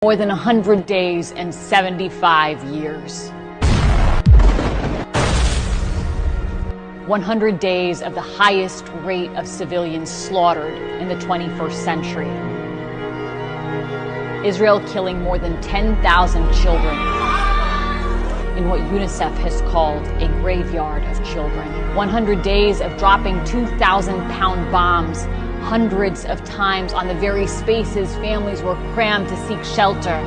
More than 100 days and 75 years. 100 days of the highest rate of civilians slaughtered in the 21st century. Israel killing more than 10,000 children in what UNICEF has called a graveyard of children. 100 days of dropping 2,000-pound bombs hundreds of times on the very spaces families were crammed to seek shelter,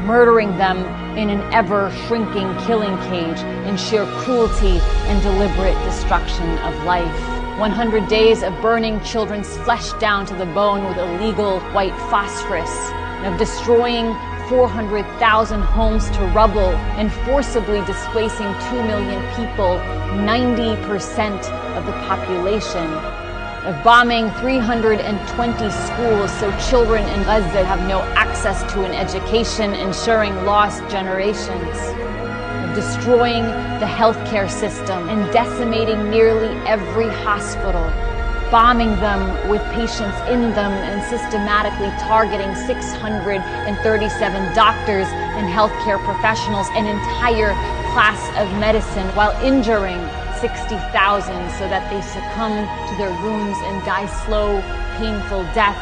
murdering them in an ever-shrinking killing cage in sheer cruelty and deliberate destruction of life. 100 days of burning children's flesh down to the bone with illegal white phosphorus, and of destroying 400,000 homes to rubble and forcibly displacing 2 million people, 90% of the population, of bombing 320 schools so children in Gaza have no access to an education, ensuring lost generations, of destroying the healthcare system and decimating nearly every hospital, bombing them with patients in them and systematically targeting 637 doctors and healthcare professionals, an entire class of medicine, while injuring 60,000 so that they succumb to their wounds and die slow, painful deaths.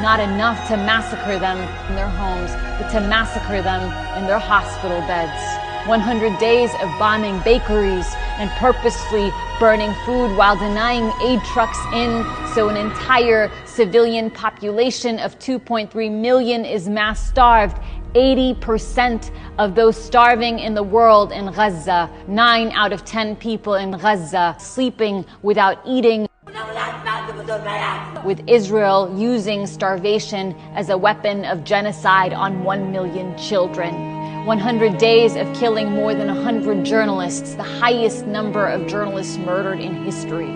Not enough to massacre them in their homes, but to massacre them in their hospital beds. 100 days of bombing bakeries and purposefully burning food while denying aid trucks in, so an entire civilian population of 2.3 million is mass starved. 80% of those starving in the world in Gaza, 9 out of 10 people in Gaza sleeping without eating, with Israel using starvation as a weapon of genocide on 1 million children. 100 days of killing more than 100 journalists, the highest number of journalists murdered in history.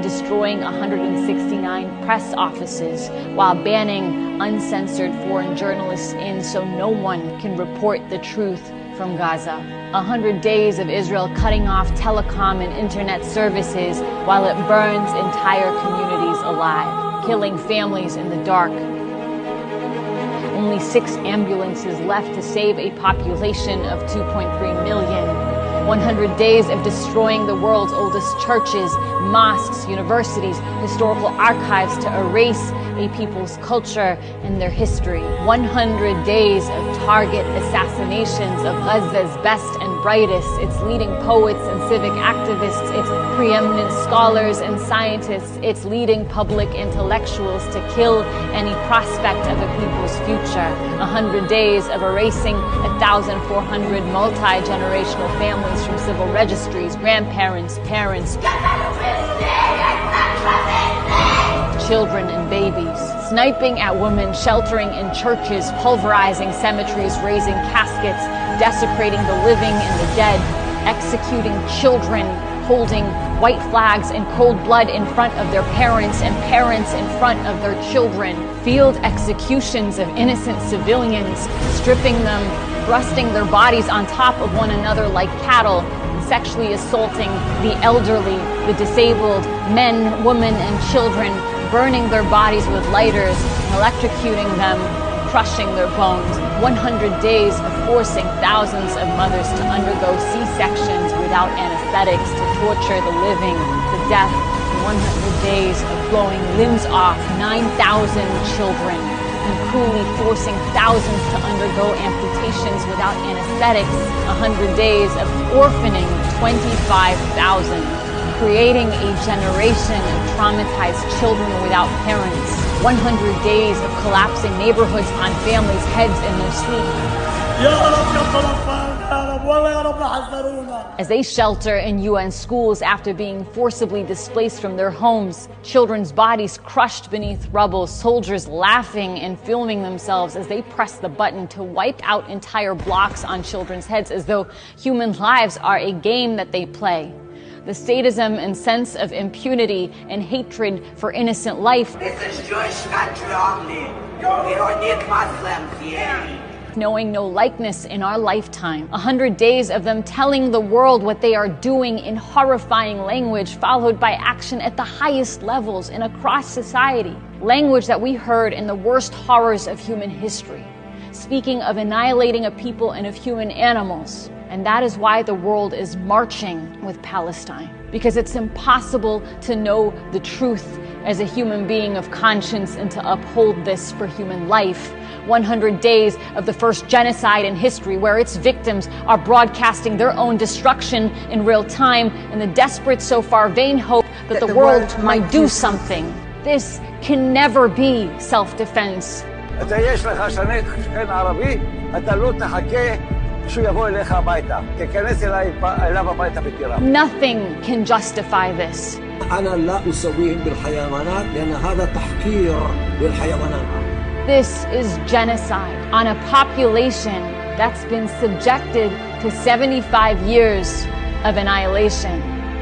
Destroying 169 press offices while banning uncensored foreign journalists in so no one can report the truth from Gaza. 100 days of Israel cutting off telecom and internet services while it burns entire communities alive, killing families in the dark. Only 6 ambulances left to save a population of 2.3 million. 100 days of destroying the world's oldest churches, mosques, universities, historical archives to erase a people's culture and their history. 100 days of target assassinations of Gaza's best and brightest, its leading poets and civic activists, its preeminent scholars and scientists, its leading public intellectuals to kill any prospect of a people's future. 100 days of erasing 1,400 multi-generational families from civil registries, grandparents, parents, children and babies, sniping at women sheltering in churches, pulverizing cemeteries, raising caskets, desecrating the living and the dead, executing children, holding white flags in cold blood in front of their parents and parents in front of their children, field executions of innocent civilians, stripping them, thrusting their bodies on top of one another like cattle, and sexually assaulting the elderly, the disabled, men, women, and children, burning their bodies with lighters, electrocuting them, crushing their bones. 100 days of forcing thousands of mothers to undergo C-sections without anesthetics, to torture the living to death. 100 days of blowing limbs off 9,000 children and cruelly forcing thousands to undergo amputations without anesthetics. 100 days of orphaning 25,000. Creating a generation of traumatized children without parents. 100 days of collapsing neighborhoods on families' heads in their sleep. As they shelter in UN schools after being forcibly displaced from their homes, children's bodies crushed beneath rubble, soldiers laughing and filming themselves as they press the button to wipe out entire blocks on children's heads as though human lives are a game that they play. The sadism and sense of impunity and hatred for innocent life knowing no likeness in our lifetime. 100 days of them telling the world what they are doing in horrifying language, followed by action at the highest levels and across society. Language that we heard in the worst horrors of human history, speaking of annihilating a people and of human animals. And that is why the world is marching with Palestine, because it's impossible to know the truth as a human being of conscience and to uphold this for human life. 100 days of the first genocide in history, where its victims are broadcasting their own destruction in real time in the desperate, so far vain hope that the world might do something. This can never be self-defense. אתה יש לך שכן ערבי, אתה לא תחכה שהוא יבוא אליך הביתה. תיכנס אליו הביתה בטירה. Nothing can justify this. أنا لا أسويهم بالحيوانات لأن هذا تحقير للحيوانات. This is genocide on a population that's been subjected to 75 years of annihilation.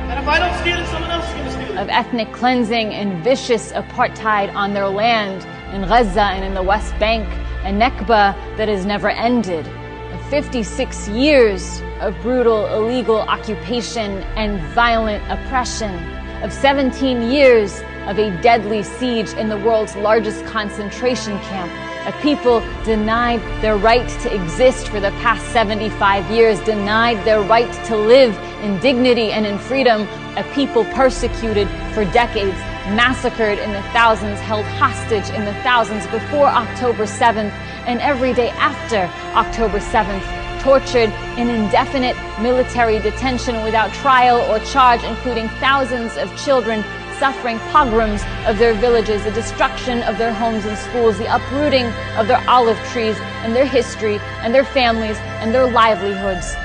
And if I don't steal it, someone else is going to steal it. Of ethnic cleansing and vicious apartheid on their land in Gaza and in the West Bank, a Nakba that has never ended. Of 56 years of brutal illegal occupation and violent oppression. Of 17 years of a deadly siege in the world's largest concentration camp. A people denied their right to exist for the past 75 years, denied their right to live in dignity and in freedom. A people persecuted for decades, massacred in the thousands, held hostage in the thousands before October 7th and every day after October 7th. Tortured in indefinite military detention without trial or charge, including thousands of children suffering pogroms of their villages, the destruction of their homes and schools, the uprooting of their olive trees and their history and their families and their livelihoods.